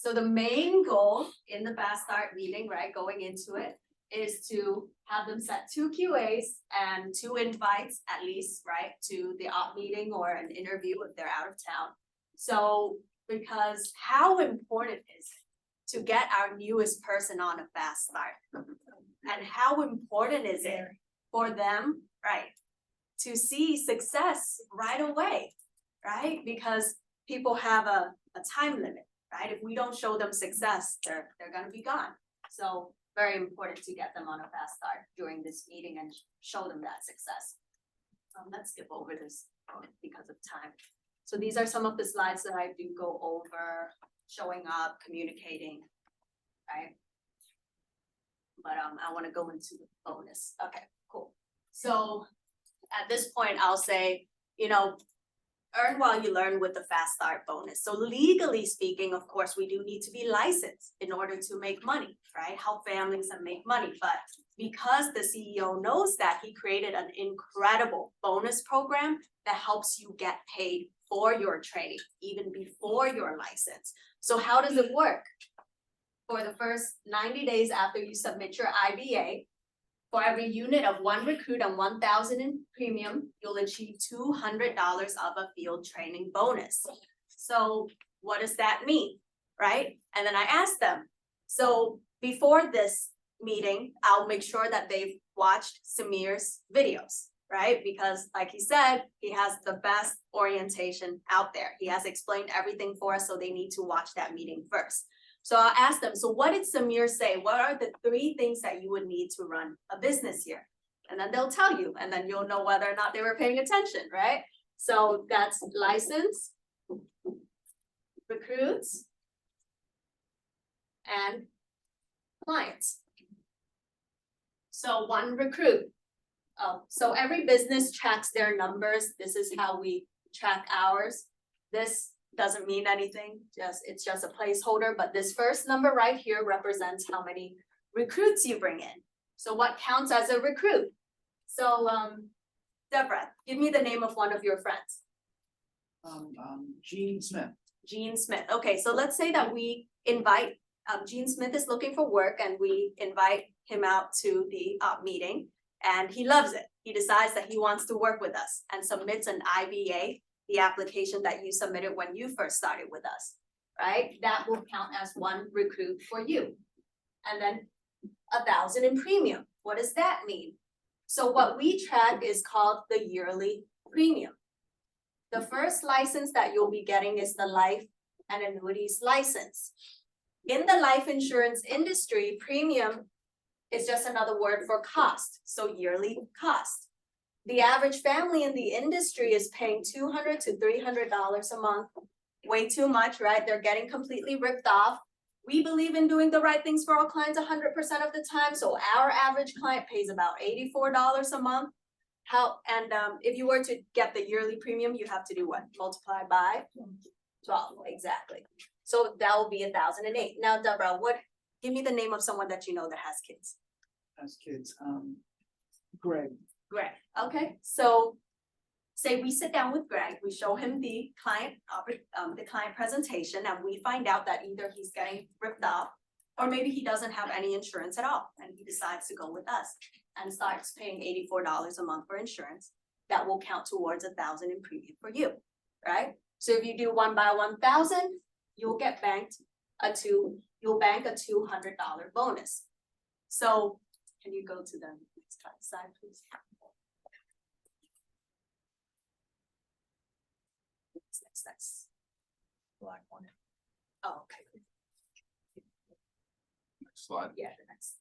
So the main goal in the Fast Start meeting, right, going into it, is to have them set 2 QAs and 2 invites at least, right, to the op meeting or an interview if they're out of town. So, because how important is it to get our newest person on a Fast Start? And how important is it for them, right, to see success right away, right? Because people have a time limit, right? If we don't show them success, they're gonna be gone. So very important to get them on a Fast Start during this meeting and show them that success. Let's skip over this because of time. So these are some of the slides that I do go over, showing up, communicating, right? But I wanna go into the bonus. Okay, cool. So at this point, I'll say, you know, earn while you learn with the Fast Start bonus. So legally speaking, of course, we do need to be licensed in order to make money, right? Help families and make money. But because the CEO knows that, he created an incredible bonus program that helps you get paid for your training, even before your license. So how does it work? For the first 90 days after you submit your IBA, for every unit of 1 recruit and 1,000 in premium, you'll achieve $200 of a field training bonus. So what does that mean, right? And then I asked them, so before this meeting, I'll make sure that they've watched Samir's videos, right? Because like he said, he has the best orientation out there. He has explained everything for us, so they need to watch that meeting first. So I'll ask them, so what did Samir say? What are the 3 things that you would need to run a business here? And then they'll tell you, and then you'll know whether or not they were paying attention, right? So that's license, recruits, and clients. So 1 recruit. So every business tracks their numbers. This is how we track ours. This doesn't mean anything, it's just a placeholder, but this first number right here represents how many recruits you bring in. So what counts as a recruit? So Deborah, give me the name of one of your friends. Gene Smith. Gene Smith. Okay, so let's say that we invite, Gene Smith is looking for work and we invite him out to the meeting and he loves it. He decides that he wants to work with us and submits an IBA, the application that you submitted when you first started with us, right? That will count as 1 recruit for you. And then 1,000 in premium. What does that mean? So what we track is called the yearly premium. The first license that you'll be getting is the life and annuities license. In the life insurance industry, premium is just another word for cost, so yearly cost. The average family in the industry is paying $200 to $300 a month. Way too much, right? They're getting completely ripped off. We believe in doing the right things for our clients 100% of the time. So our average client pays about $84 a month. If you were to get the yearly premium, you have to do what? Multiply by 12, exactly. So that will be 1,008. Now, Deborah, give me the name of someone that you know that has kids. Has kids, Greg. Greg, okay, so say we sit down with Greg, we show him the client presentation, and we find out that either he's getting ripped off or maybe he doesn't have any insurance at all, and he decides to go with us and starts paying $84 a month for insurance. That will count towards 1,000 in premium for you, right? So if you do 1 by 1,000, you'll get banked you'll bank a $200 bonus. So can you go to the next slide, please? Next. Black one. Oh, okay. Next slide. Yeah, the next.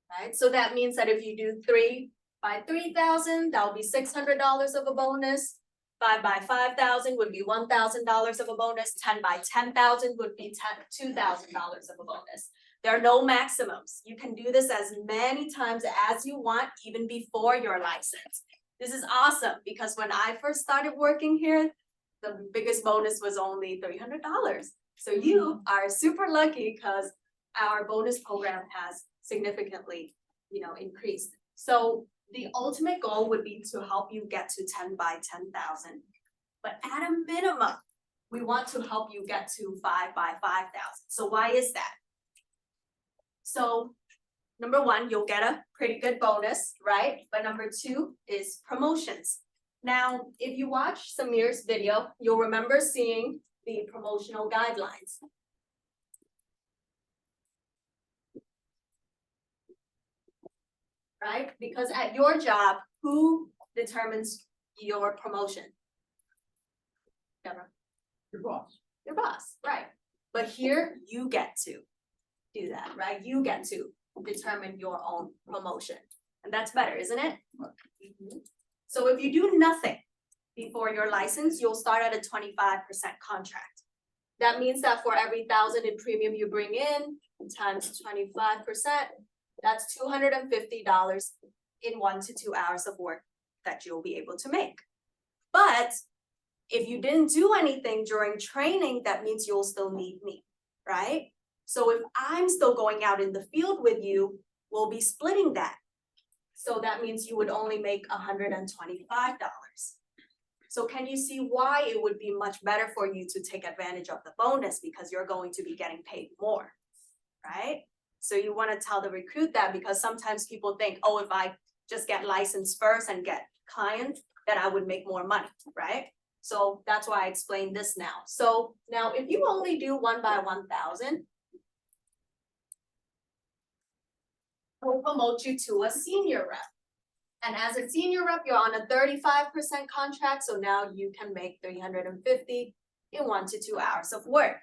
Right, so that means that if you do 3 by 3,000, that'll be $600 of a bonus. 5 by 5,000 would be $1,000 of a bonus. 10 by 10,000 would be $2,000 of a bonus. There are no maximums. You can do this as many times as you want, even before your license. This is awesome because when I first started working here, the biggest bonus was only $300. So you are super lucky because our bonus program has significantly, increased. So the ultimate goal would be to help you get to 10 by 10,000. But at a minimum, we want to help you get to 5 by 5,000. So why is that? So number one, you'll get a pretty good bonus, right? But number two is promotions. Now, if you watch Samir's video, you'll remember seeing the promotional guidelines. Right? Because at your job, who determines your promotion? Deborah, Your boss. your boss, right? But here you get to do that, right? You get to determine your own promotion. And that's better, isn't it? Mhm. So if you do nothing before your license, you'll start at a 25% contract. That means that for every 1,000 in premium you bring in, times 25%, that's $250 in 1 to 2 hours of work that you'll be able to make. But if you didn't do anything during training, that means you'll still need me, right? So if I'm still going out in the field with you, we'll be splitting that. So that means you would only make $125. So can you see why it would be much better for you to take advantage of the bonus, because you're going to be getting paid more, right? So you want to tell the recruit that, because sometimes people think, oh, if I just get licensed first and get clients, then I would make more money, right? So that's why I explained this now. So now if you only do 1 by 1,000, we'll promote you to a senior rep. And as a senior rep, you're on a 35% contract, so now you can make $350 in 1 to 2 hours of work.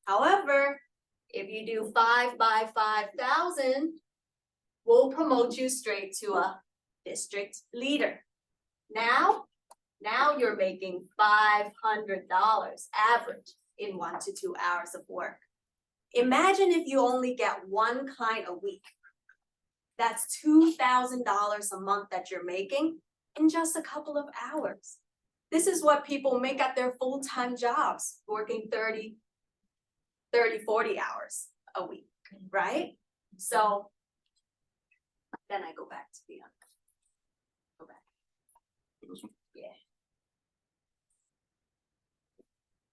However, if you do 5 by 5,000, we'll promote you straight to a district leader. Now you're making $500 average in 1 to 2 hours of work. Imagine if you only get one client a week. That's $2,000 a month that you're making in just a couple of hours. This is what people make at their full-time jobs, working 30, 40 hours a week, right? So then I go back to the go back. Yeah.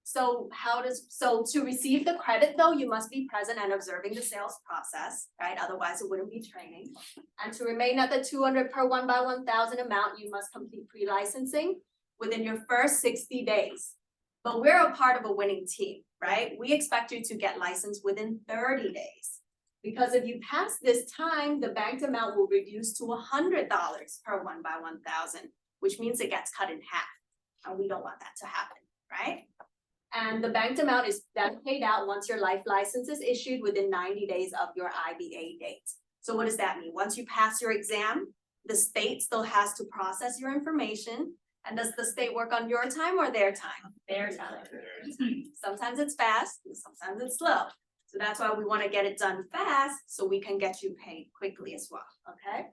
So to receive the credit though, you must be present and observing the sales process, right? Otherwise it wouldn't be training. And to remain at the 200 per 1 by 1,000 amount, you must complete pre-licensing within your first 60 days. But we're a part of a winning team, right? We expect you to get licensed within 30 days. Because if you pass this time, the banked amount will reduce to $100 per 1 by 1,000, which means it gets cut in half. And we don't want that to happen, right? And the banked amount is then paid out once your life license is issued within 90 days of your IBA date. So what does that mean? Once you pass your exam, the state still has to process your information. And does the state work on your time or their time? Their time. Sometimes it's fast, and sometimes it's slow. So that's why we want to get it done fast so we can get you paid quickly as well, okay?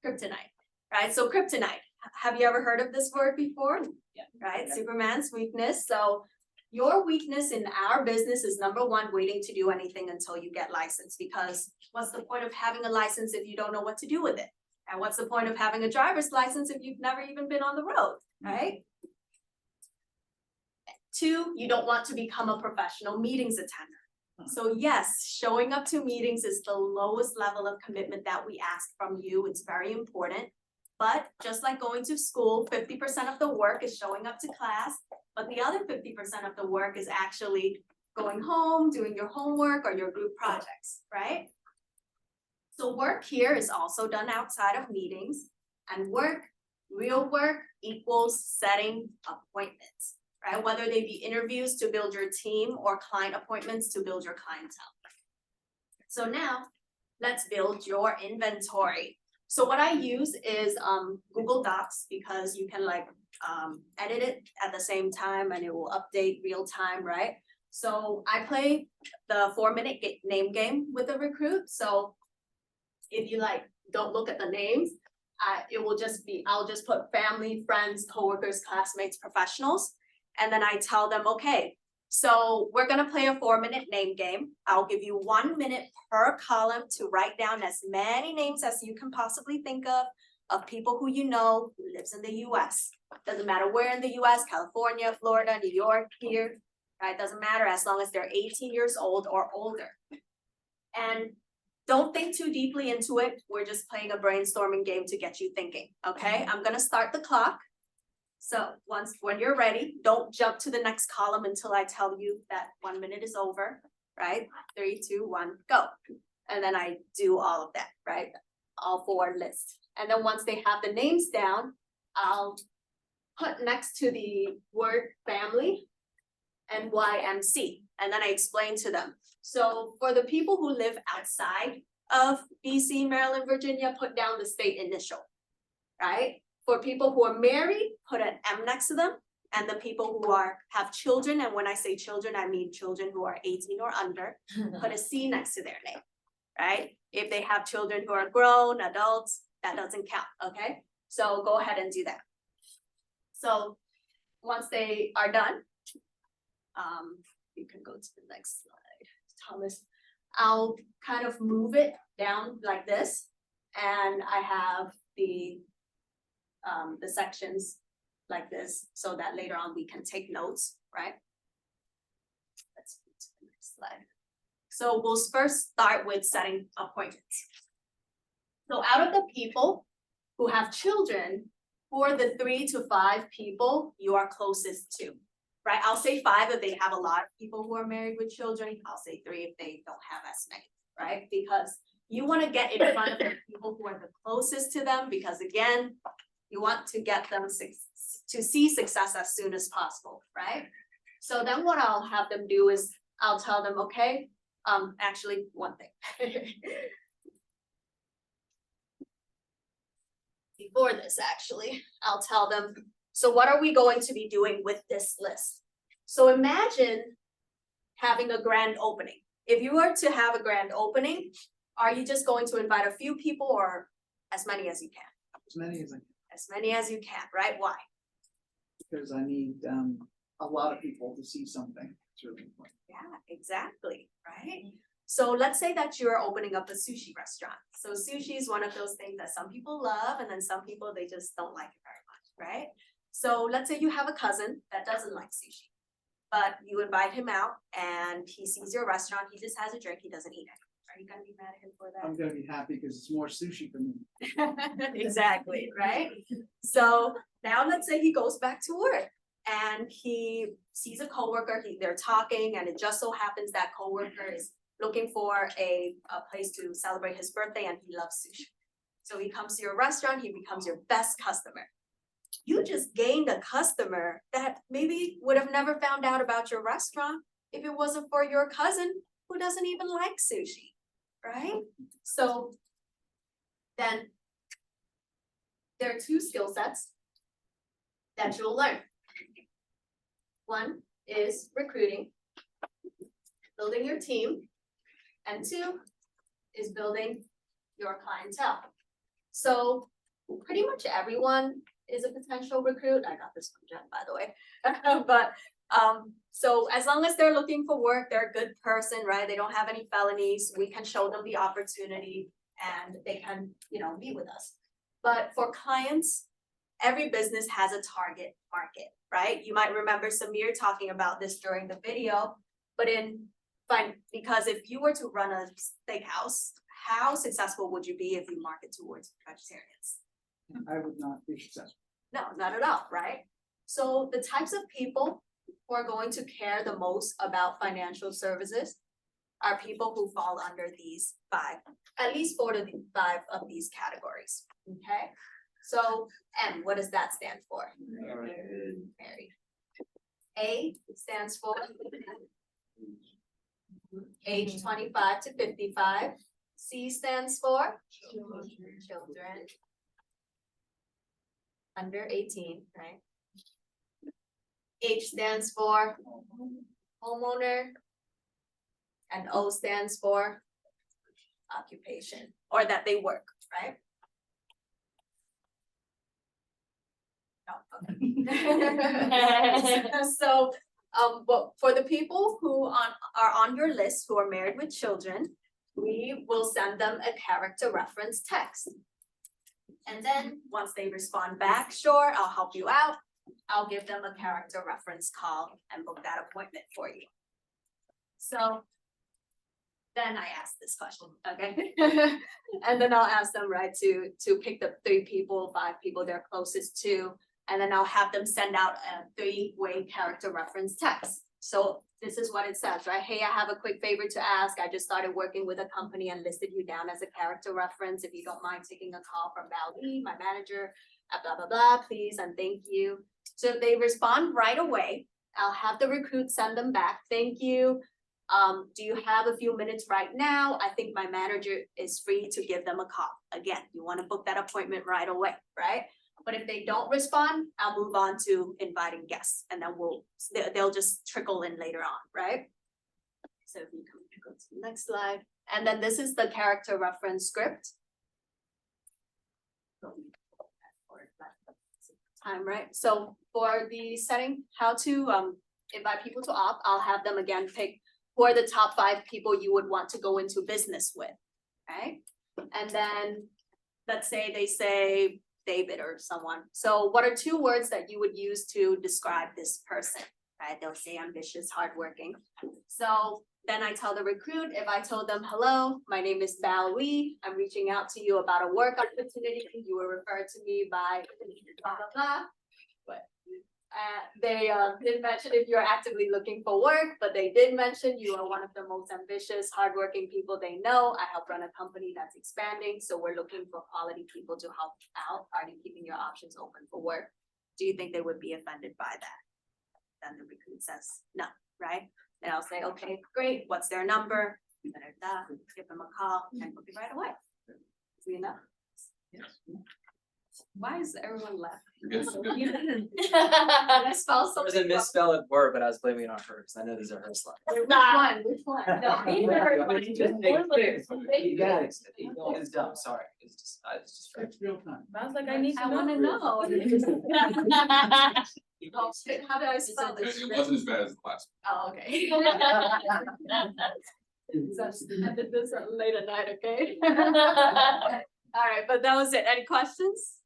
Kryptonite, right? So kryptonite. Have you ever heard of this word before? Yeah. Right, Yeah. Superman's weakness. So your weakness in our business is number one, waiting to do anything until you get licensed, because what's the point of having a license if you don't know what to do with it? And what's the point of having a driver's license if you've never even been on the road, right? Two, you don't want to become a professional meetings attender. So yes, showing up to meetings is the lowest level of commitment that we ask from you. It's very important. But just like going to school, 50% of the work is showing up to class, but the other 50% of the work is actually going home, doing your homework or your group projects, right? So work here is also done outside of meetings, and real work equals setting appointments, right? Whether they be interviews to build your team or client appointments to build your clientele. So now let's build your inventory. So what I use is Google Docs, because you can edit it at the same time and it will update real time, right? So I play the 4-minute name game with a recruit. So if you don't look at the names, it will just be, I'll just put family, friends, coworkers, classmates, professionals. And then I tell them, okay, so we're gonna play a 4-minute name game. I'll give you 1 minute per column to write down as many names as you can possibly think of of people who you know who lives in the US. Doesn't matter where in the US, California, Florida, New York, here, right? Doesn't matter as long as they're 18 years old or older. And don't think too deeply into it. We're just playing a brainstorming game to get you thinking, okay? I'm gonna start the clock. So when you're ready, don't jump to the next column until I tell you that 1 minute is over, right? 3, 2, 1, go. And then I do all of that, right? All 4 lists. And then once they have the names down, I'll put next to the word family NYMC, and then I explain to them. So for the people who live outside of BC, Maryland, Virginia, put down the state initial, right? For people who are married, put an M next to them. And the people who have children, and when I say children, I mean children who are 18 or under, put a C next to their name, right? If they have children who are grown, adults, that doesn't count, okay? So go ahead and do that. So once they are done, you can go to the next slide, Thomas. I'll kind of move it down like this, and I have the sections like this, so that later on we can take notes, right? Let's move to the next slide. So we'll first start with setting appointments. So out of the people who have children, who are the 3 to 5 people you are closest to, right? I'll say 5 if they have a lot of people who are married with children. I'll say 3 if they don't have as many, right? Because you want to get in front of the people who are the closest to them, because again, you want to get them to see success as soon as possible, right? So then what I'll have them do is I'll tell them, okay, actually one thing. Before this, actually, I'll tell them, so what are we going to be doing with this list? So imagine having a grand opening. If you were to have a grand opening, are you just going to invite a few people or as many as you can? As many as I can, As many as you can, right? Why? because I need a lot of people to see something. It's really important. Yeah, exactly, right? So let's say that you're opening up a sushi restaurant. So sushi is one of those things that some people love, and then some people, they just don't like it very much, right? So let's say you have a cousin that doesn't like sushi, but you invite him out and he sees your restaurant, he just has a drink, he doesn't eat it. Are you gonna be mad at him for that? I'm gonna be happy because it's more sushi for me. Exactly, right? So now let's say he goes back to work and he sees a coworker, they're talking, and it just so happens that coworker is looking for a place to celebrate his birthday and he loves sushi. So he comes to your restaurant, he becomes your best customer. You just gained a customer that maybe would have never found out about your restaurant if it wasn't for your cousin who doesn't even like sushi, right? So then there are 2 skill sets that you'll learn. One is recruiting, building your team, and 2 is building your clientele. So pretty much everyone is a potential recruit. I got this from Jen, by the way. But so as long as they're looking for work, they're a good person, right? They don't have any felonies. We can show them the opportunity and they can, meet with us. But for clients, every business has a target market, right? You might remember Samir talking about this during the video, but because if you were to run a steakhouse, how successful would you be if you market towards vegetarians? I would not be successful. No, not at all, right? So the types of people who are going to care the most about financial services are people who fall under these 5, at least 4 to 5 of these categories, okay? So M, what does that stand for? Married. A stands for age 25 to 55. C stands for children under 18, right? H stands for homeowner, and O stands for occupation, or that they work, right? No, okay. So, but for the people who are on your list who are married with children, we will send them a character reference text. And then, once they respond back, sure, I'll help you out. I'll give them a character reference call and book that appointment for you. So. Then I ask this question, okay? And then I'll ask them, right, to pick the 3 people, 5 people they're closest to. And then I'll have them send out a 3-way character reference text. So this is what it says, right? Hey, I have a quick favor to ask. I just started working with a company and listed you down as a character reference. If you don't mind taking a call from Val Lee, my manager, blah, blah, blah, please, and thank you. So if they respond right away, I'll have the recruit send them back. Thank you. Do you have a few minutes right now? I think my manager is free to give them a call. Again, you want to book that appointment right away, right? But if they don't respond, I'll move on to inviting guests and then they'll just trickle in later on, right? So if you can go to the next slide, and then this is the character reference script. Time, right? So for the setting, how to invite people to opt, I'll have them again pick who are the top 5 people you would want to go into business with, right? And then let's say they say David or someone. So what are 2 words that you would use to describe this person, right? They'll say ambitious, hardworking. So then I tell the recruit, if I told them, hello, my name is Val Lee, I'm reaching out to you about a work opportunity. You were referred to me by blah, blah, blah. But they didn't mention if you're actively looking for work, but they did mention you are one of the most ambitious, hardworking people they know. I help run a company that's expanding, so we're looking for quality people to help out. Are you keeping your options open for work? Do you think they would be offended by that? Then the recruit says no, right? Then I'll say, okay, great. What's their number? Give them a call and book it right away. Do you know? Yes. Why is everyone left? Good. I spelled There was something a wrong. misspelled word, but I was blaming it on her, because I know these are her slides. Which one? Which one? No, Just make it clear. You got it. It's dumb, sorry. It's just, I was just. It's real time. I was like, I need I to know. wanna know. Oh, shit, how did I spell this? It wasn't as bad as the last. Oh, okay. I did this late at night, okay? All right, but that was it. Any questions?